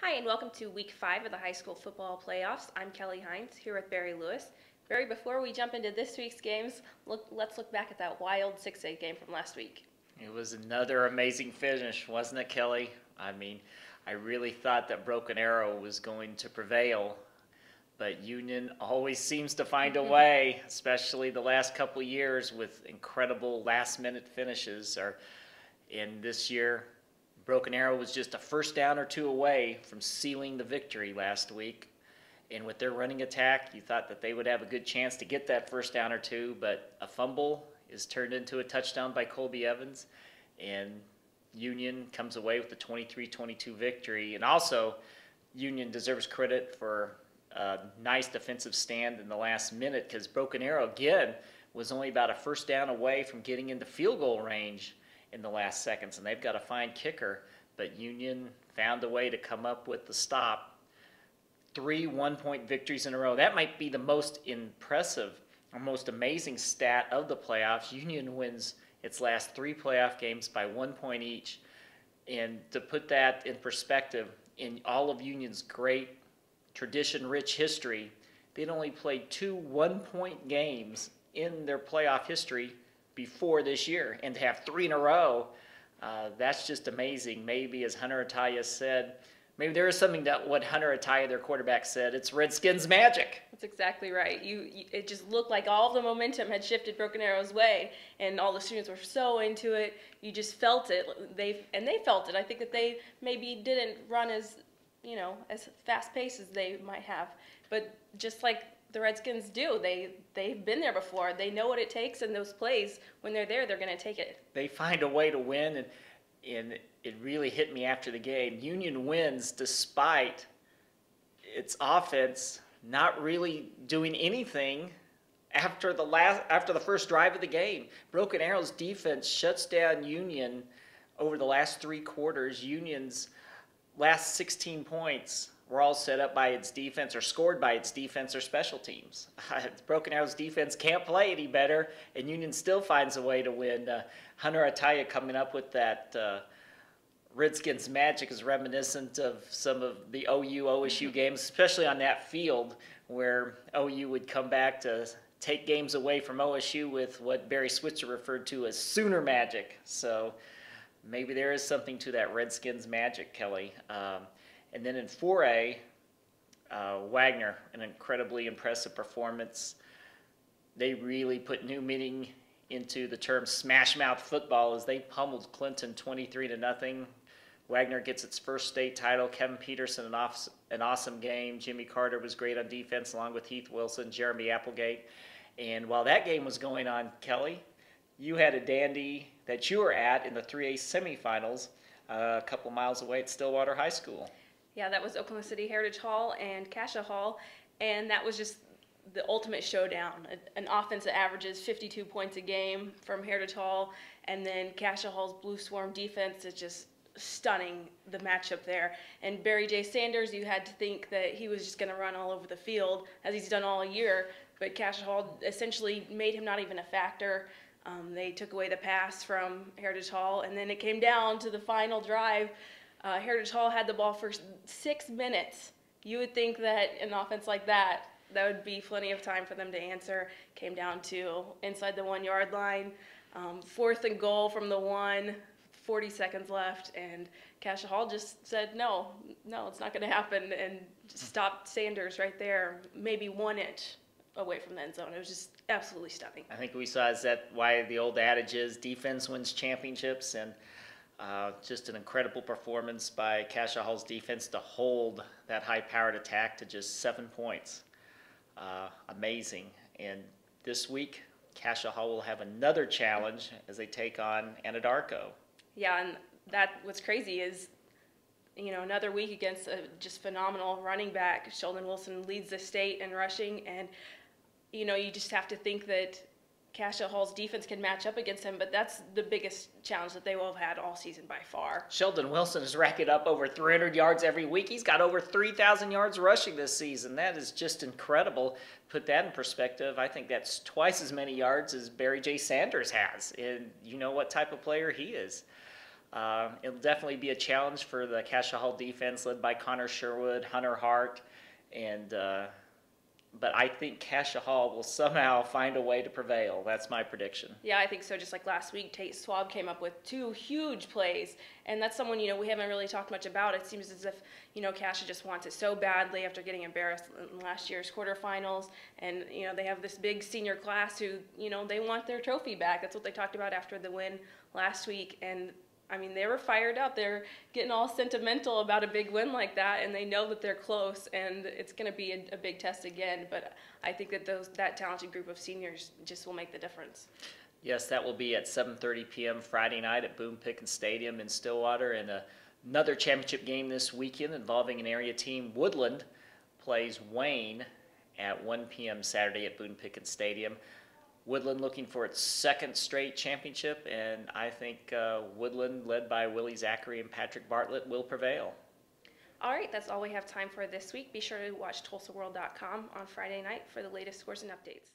Hi, and welcome to week 5 of the high school football playoffs. I'm Kelly Hines here with Barry Lewis. Barry, before we jump into this week's games, let's look back at that wild 6A game from last week. It was another amazing finish, wasn't it, Kelly? I really thought that Broken Arrow was going to prevail, but Union always seems to find a way, especially the last couple years with incredible last-minute finishes. And this year, Broken Arrow was just a first down or two away from sealing the victory last week. And with their running attack, you thought that they would have a good chance to get that first down or two, but a fumble is turned into a touchdown by Colby Evans, and Union comes away with the 23-22 victory. And also, Union deserves credit for a nice defensive stand in the last minute, because Broken Arrow, again, was only about a first down away from getting into field goal range in the last seconds, and they've got a fine kicker, but Union found a way to come up with the stop. 3 one-point victories in a row. That might be the most impressive or most amazing stat of the playoffs. Union wins its last 3 playoff games by 1 point each. And to put that in perspective, in all of Union's great tradition-rich history, they'd only played 2 one-point games in their playoff history before this year. And to have 3 in a row, that's just amazing. Maybe, as Hunter Ataya said, maybe there is something that what Hunter Ataya, their quarterback, said. It's Redskins magic. That's exactly right. It just looked like all the momentum had shifted Broken Arrow's way, and all the students were so into it. You just felt it. They felt it. I think that they maybe didn't run as fast paced as they might have, but just like the Redskins do, they've been there before. They know what it takes, and those plays, when they're there, they're going to take it. They find a way to win, and it really hit me after the game. Union wins despite its offense not really doing anything after the first drive of the game. Broken Arrow's defense shuts down Union over the last 3 quarters. Union's last 16 points were all set up by its defense or scored by its defense or special teams. Broken Arrow's defense can't play any better, and Union still finds a way to win. Hunter Ataya coming up with that Redskins magic is reminiscent of some of the OU-OSU games, especially on that field where OU would come back to take games away from OSU with what Barry Switzer referred to as Sooner magic. So maybe there is something to that Redskins magic, Kelly. And then in 4A, Wagner, an incredibly impressive performance. They really put new meaning into the term smash mouth football as they pummeled Clinton 23-0. Wagner gets its first state title. Kevin Peterson, an awesome game. Jimmy Carter was great on defense, along with Heath Wilson, Jeremy Applegate. And while that game was going on, Kelly, you had a dandy that you were at in the 3A semifinals a couple miles away at Stillwater High School. Yeah, that was Oklahoma City Heritage Hall and Cascia Hall, and that was just the ultimate showdown. An offense that averages 52 points a game from Heritage Hall, and then Cascia Hall's Blue Swarm defense is just stunning, the matchup there. And Barry J. Sanders, you had to think that he was just going to run all over the field, as he's done all year, but Cascia Hall essentially made him not even a factor. They took away the pass from Heritage Hall, and then it came down to the final drive. Heritage Hall had the ball for 6 minutes. You would think that an offense like that would be plenty of time for them to answer. Came down to inside the 1 yard line, 4th and goal from the 1, 40 seconds left, and Cascia Hall just said, no, it's not going to happen, and just stopped Sanders right there, maybe 1 inch away from the end zone. It was just absolutely stunning. I think we saw is that why the old adage is defense wins championships, and just an incredible performance by Cascia Hall's defense to hold that high-powered attack to just 7 points. Amazing. And this week, Cascia Hall will have another challenge as they take on Anadarko. Yeah, and what's crazy is, another week against a just phenomenal running back. Sheldon Wilson leads the state in rushing, and, you just have to think that Cascia Hall's defense can match up against him, but that's the biggest challenge that they will have had all season by far. Sheldon Wilson is racking up over 300 yards every week. He's got over 3,000 yards rushing this season. That is just incredible. Put that in perspective, I think that's twice as many yards as Barry J. Sanders has, and you know what type of player he is. It'll definitely be a challenge for the Cassia Hall defense led by Connor Sherwood, Hunter Hart, and but I think Cassia Hall will somehow find a way to prevail. That's my prediction. Yeah, I think so. Just like last week, Tate Swab came up with 2 huge plays, and that's someone, we haven't really talked much about. It seems as if, Cassia just wants it so badly after getting embarrassed in last year's quarterfinals, and, they have this big senior class who, they want their trophy back. That's what they talked about after the win last week, and I mean, they were fired up. They're getting all sentimental about a big win like that, and they know that they're close, and it's going to be a big test again. But I think that that talented group of seniors just will make the difference. Yes, that will be at 7:30 p.m. Friday night at Boone Pickens Stadium in Stillwater. And another championship game this weekend involving an area team. Woodland plays Wayne at 1 p.m. Saturday at Boone Pickens Stadium. Woodland looking for its 2nd straight championship, and I think Woodland, led by Willie Zachary and Patrick Bartlett, will prevail. All right, that's all we have time for this week. Be sure to watch TulsaWorld.com on Friday night for the latest scores and updates.